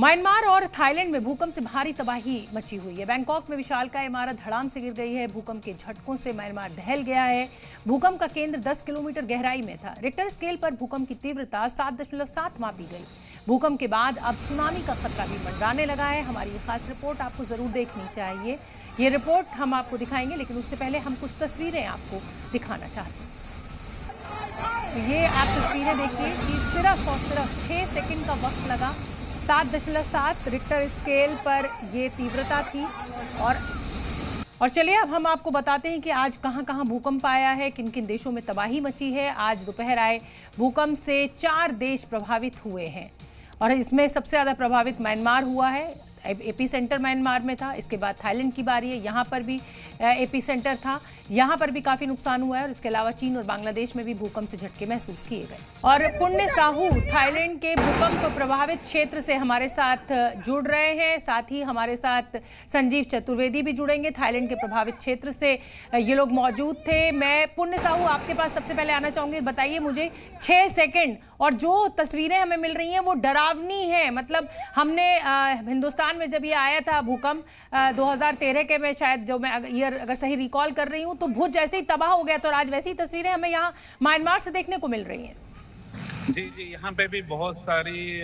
Myanmar और Thailand में भूकंप से भारी तबाही मची हुई है। बैंकॉक में विशालकाय इमारत धड़ाम से गिर गई है। भूकंप के झटकों से म्यांमार दहल गया है। भूकंप का केंद्र 10 किलोमीटर गहराई में था। रिक्टर स्केल पर भूकंप की तीव्रता 7.7 मापी गई। भूकंप के बाद अब सुनामी का खतरा भी मंडराने लगा है। हमारी ये खास रिपोर्ट आपको जरूर देखनी चाहिए। ये रिपोर्ट हम आपको दिखाएंगे, लेकिन उससे पहले हम कुछ तस्वीरें आपको दिखाना चाहते हैं। तो ये आप तस्वीरें देखिए कि सिर्फ और सिर्फ 6 सेकंड का वक्त लगा। 7.7 रिक्टर स्केल पर ये तीव्रता थी। और चलिए अब हम आपको बताते हैं कि आज कहां कहां भूकंप आया है, किन किन देशों में तबाही मची है। आज दोपहर आए भूकंप से 4 देश प्रभावित हुए हैं और इसमें सबसे ज़्यादा प्रभावित म्यांमार हुआ है। एपी सेंटर म्यांमार में था। इसके बाद थाईलैंड की बारी है, यहाँ पर भी एपी सेंटर था, यहाँ पर भी काफ़ी नुकसान हुआ है। और इसके अलावा चीन और बांग्लादेश में भी भूकंप से झटके महसूस किए गए। और पुण्य साहू थाईलैंड के भूकंप प्रभावित क्षेत्र से हमारे साथ जुड़ रहे हैं। साथ ही हमारे साथ संजीव चतुर्वेदी भी जुड़ेंगे। थाईलैंड के प्रभावित क्षेत्र से ये लोग मौजूद थे। मैं पुण्य साहू आपके पास सबसे पहले आना चाहूँगी। बताइए मुझे 6 सेकेंड और जो तस्वीरें हमें मिल रही हैं वो डरावनी है। मतलब हमने हिंदुस्तान में जब ये आया था भूकंप 2013 के में, शायद जो मैं ईयर अगर सही रिकॉल कर रही हूँ, तो भुज जैसे ही तबाह हो गया। तो आज वैसी तस्वीरें हमें यहाँ म्यांमार से देखने को मिल रही हैं। जी, यहाँ पे भी बहुत सारी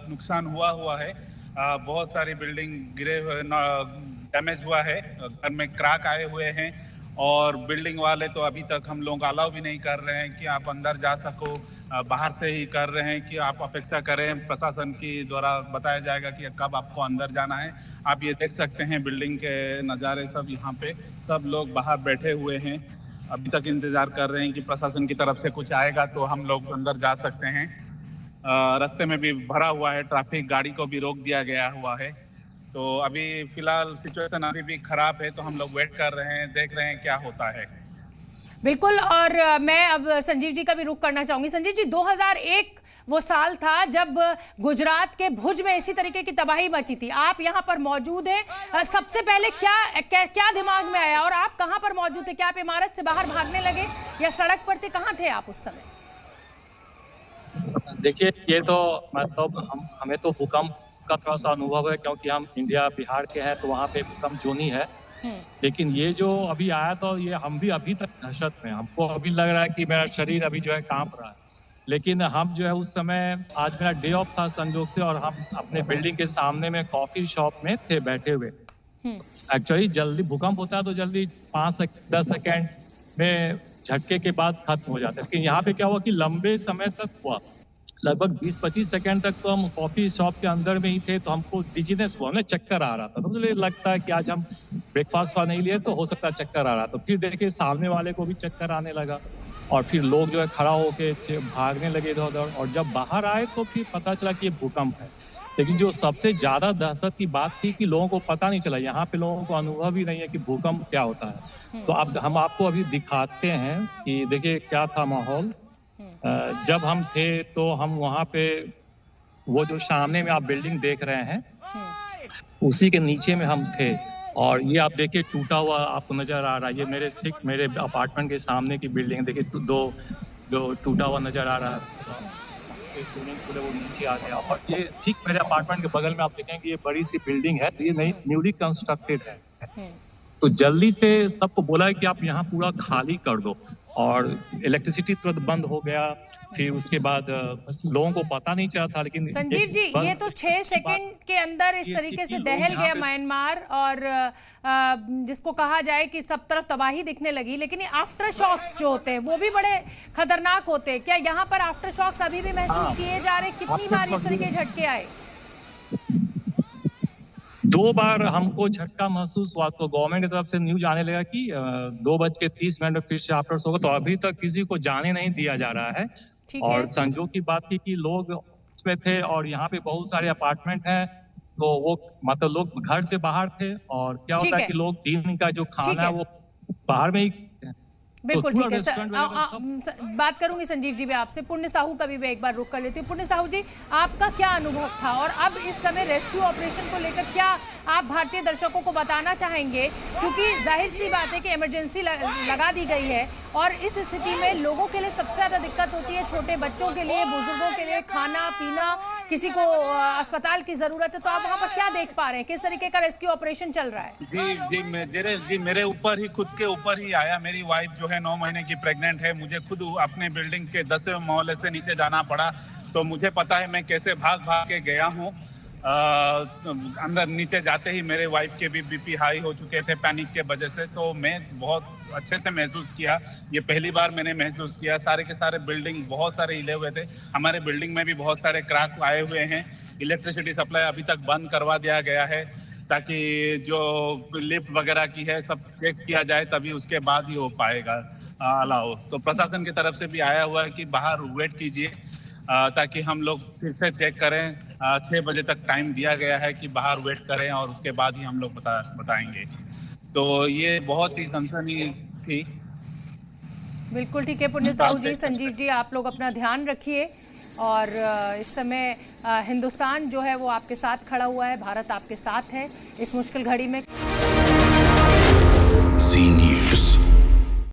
नुकसान हुआ है। बहुत सारी बिल्डिंग गिरे हुए, डैमेज हुआ है। घर में क्रैक आए हुए हैं और बिल्डिंग वाले तो अभी तक हम लोग अलाउ भी नहीं कर रहे हैं कि आप अंदर जा सको। बाहर से ही कर रहे हैं कि आप अपेक्षा करें, प्रशासन की द्वारा बताया जाएगा कि कब आपको अंदर जाना है। आप ये देख सकते हैं बिल्डिंग के नज़ारे सब। यहाँ पे सब लोग बाहर बैठे हुए हैं, अभी तक इंतजार कर रहे हैं कि प्रशासन की तरफ से कुछ आएगा तो हम लोग अंदर जा सकते हैं। रास्ते में भी भरा हुआ है ट्रैफिक, गाड़ी को भी रोक दिया गया हुआ है। तो अभी फिलहाल सिचुएशन अभी भी खराब है, तो हम लोग वेट कर रहे हैं, देख रहे हैं क्या होता है। बिल्कुल। और मैं अब संजीव जी का भी रुख करना चाहूंगी। संजीव जी, 2001 वो साल था जब गुजरात के भुज में इसी तरीके की तबाही मची थी। आप यहाँ पर मौजूद हैं। सबसे पहले क्या दिमाग में आया और आप कहाँ पर मौजूद थे? क्या आप इमारत से बाहर भागने लगे या सड़क पर थे? कहाँ थे आप उस समय? देखिए, ये तो मतलब हमें तो भूकंप का थोड़ा सा अनुभव है, क्योंकि हम इंडिया बिहार के हैं, तो वहाँ पे भूकंप जोनी है। लेकिन ये जो अभी आया तो ये हम भी अभी तक दहशत में, हमको अभी लग रहा है कि मेरा शरीर अभी जो है कांप रहा है। लेकिन हम जो है उस समय, आज मेरा डे ऑफ था संजोग से, और हम अपने बिल्डिंग के सामने में कॉफी शॉप में थे बैठे हुए। एक्चुअली जल्दी भूकंप होता है तो जल्दी 5-10 सेकेंड में झटके के बाद खत्म हो जाता है। लेकिन यहाँ पे क्या हुआ कि लंबे समय तक हुआ, लगभग 20-25 सेकंड तक तो हम कॉफी शॉप के अंदर में ही थे। तो हमको डिजीनेस हुआ, हमें चक्कर आ रहा था। तो मुझे लगता है कि आज हम ब्रेकफास्ट नहीं लिए तो हो सकता है चक्कर आ रहा। तो फिर देखिए सामने वाले को भी चक्कर आने लगा और फिर लोग जो है खड़ा होके भागने लगे इधर उधर। और जब बाहर आए तो फिर पता चला कि ये भूकंप है। लेकिन जो सबसे ज्यादा दहशत की बात थी कि लोगों को पता नहीं चला, यहाँ पे लोगों को अनुभव ही नहीं है कि भूकंप क्या होता है। तो अब हम आपको अभी दिखाते हैं कि देखिए क्या था माहौल। जब हम थे तो हम वहाँ पे, वो जो सामने में आप बिल्डिंग देख रहे हैं उसी के नीचे में हम थे। और ये आप देखिए टूटा हुआ आपको नजर आ रहा है। ये मेरे अपार्टमेंट के सामने की बिल्डिंग देखिए, जो टूटा हुआ नजर आ रहा है। स्विमिंग पूल है वो नीचे आ गया। और ये ठीक मेरे अपार्टमेंट के बगल में आप देखेंगे ये बड़ी सी बिल्डिंग है, तो ये नई न्यूली कंस्ट्रक्टेड है। तो जल्दी से सबको बोला है कि आप यहाँ पूरा खाली कर दो। और इलेक्ट्रिसिटी तुरंत बंद हो गया। फिर उसके बाद लोगों को पता नहीं चला था। लेकिन संजीव जी, ये तो 6 सेकंड के अंदर इस तरीके से दहल गया म्यांमार, और जिसको कहा जाए कि सब तरफ तबाही दिखने लगी। लेकिन ये आफ्टर शॉक्स जो होते हैं वो भी बड़े खतरनाक होते हैं। क्या यहाँ पर आफ्टर शॉक्स अभी भी महसूस किए जा रहे? कितनी बार इस तरह के झटके आए? 2 बार हमको झटका महसूस हुआ। तो गवर्नमेंट की तरफ से न्यूज आने लगा कि 2:30 में फिर से आफ्टर होगा। तो अभी तक किसी को जाने नहीं दिया जा रहा है। और संजोग की बात थी कि लोग उसमें थे और यहाँ पे बहुत सारे अपार्टमेंट हैं, तो वो मतलब लोग घर से बाहर थे। और क्या होता है कि लोग दिन का जो खाना है वो बाहर में ही। बिल्कुल ठीक है। बात करूंगी संजीव जी भी आपसे। पुण्य साहू का भी मैं एक बार रुक कर लेती हूँ। पुण्य साहू जी, आपका क्या अनुभव था और अब इस समय रेस्क्यू ऑपरेशन को लेकर क्या आप भारतीय दर्शकों को बताना चाहेंगे? क्योंकि जाहिर सी बात है कि इमरजेंसी लगा दी गई है और इस स्थिति में लोगों के लिए सबसे ज्यादा दिक्कत होती है, छोटे बच्चों के लिए, बुजुर्गों के लिए खाना पीना किसी को अस्पताल की जरूरत है, तो आप वहाँ पर क्या देख पा रहे हैं, किस तरीके का रेस्क्यू ऑपरेशन चल रहा है? जी मेरे ऊपर ही, खुद के ऊपर ही आया। मेरी वाइफ जो है 9 महीने की प्रेग्नेंट है। मुझे खुद अपने बिल्डिंग के 10वें मोहल्ले से नीचे जाना पड़ा। तो मुझे पता है मैं कैसे भाग भाग के गया हूँ। अंदर नीचे जाते ही मेरे वाइफ के भी बीपी हाई हो चुके थे पैनिक के वजह से। तो मैं बहुत अच्छे से महसूस किया, ये पहली बार मैंने महसूस किया। सारे के सारे बिल्डिंग बहुत सारे हिले हुए थे। हमारे बिल्डिंग में भी बहुत सारे क्रैक आए हुए हैं। इलेक्ट्रिसिटी सप्लाई अभी तक बंद करवा दिया गया है, ताकि जो लिफ्ट वगैरह की है सब चेक किया जाए, तभी उसके बाद ही हो पाएगा अलाउ। तो प्रशासन की तरफ से भी आया हुआ है कि बाहर वेट कीजिए, ताकि हम लोग फिर से चेक करें। 6 बजे तक टाइम दिया गया है कि बाहर वेट करें, और उसके बाद ही हम लोग बताएंगे। तो ये बहुत ही सनसनी थी। बिल्कुल ठीक है पुण्य साहू जी, संजीव जी, आप लोग अपना ध्यान रखिए। और इस समय हिंदुस्तान जो है वो आपके साथ खड़ा हुआ है, भारत आपके साथ है इस मुश्किल घड़ी में।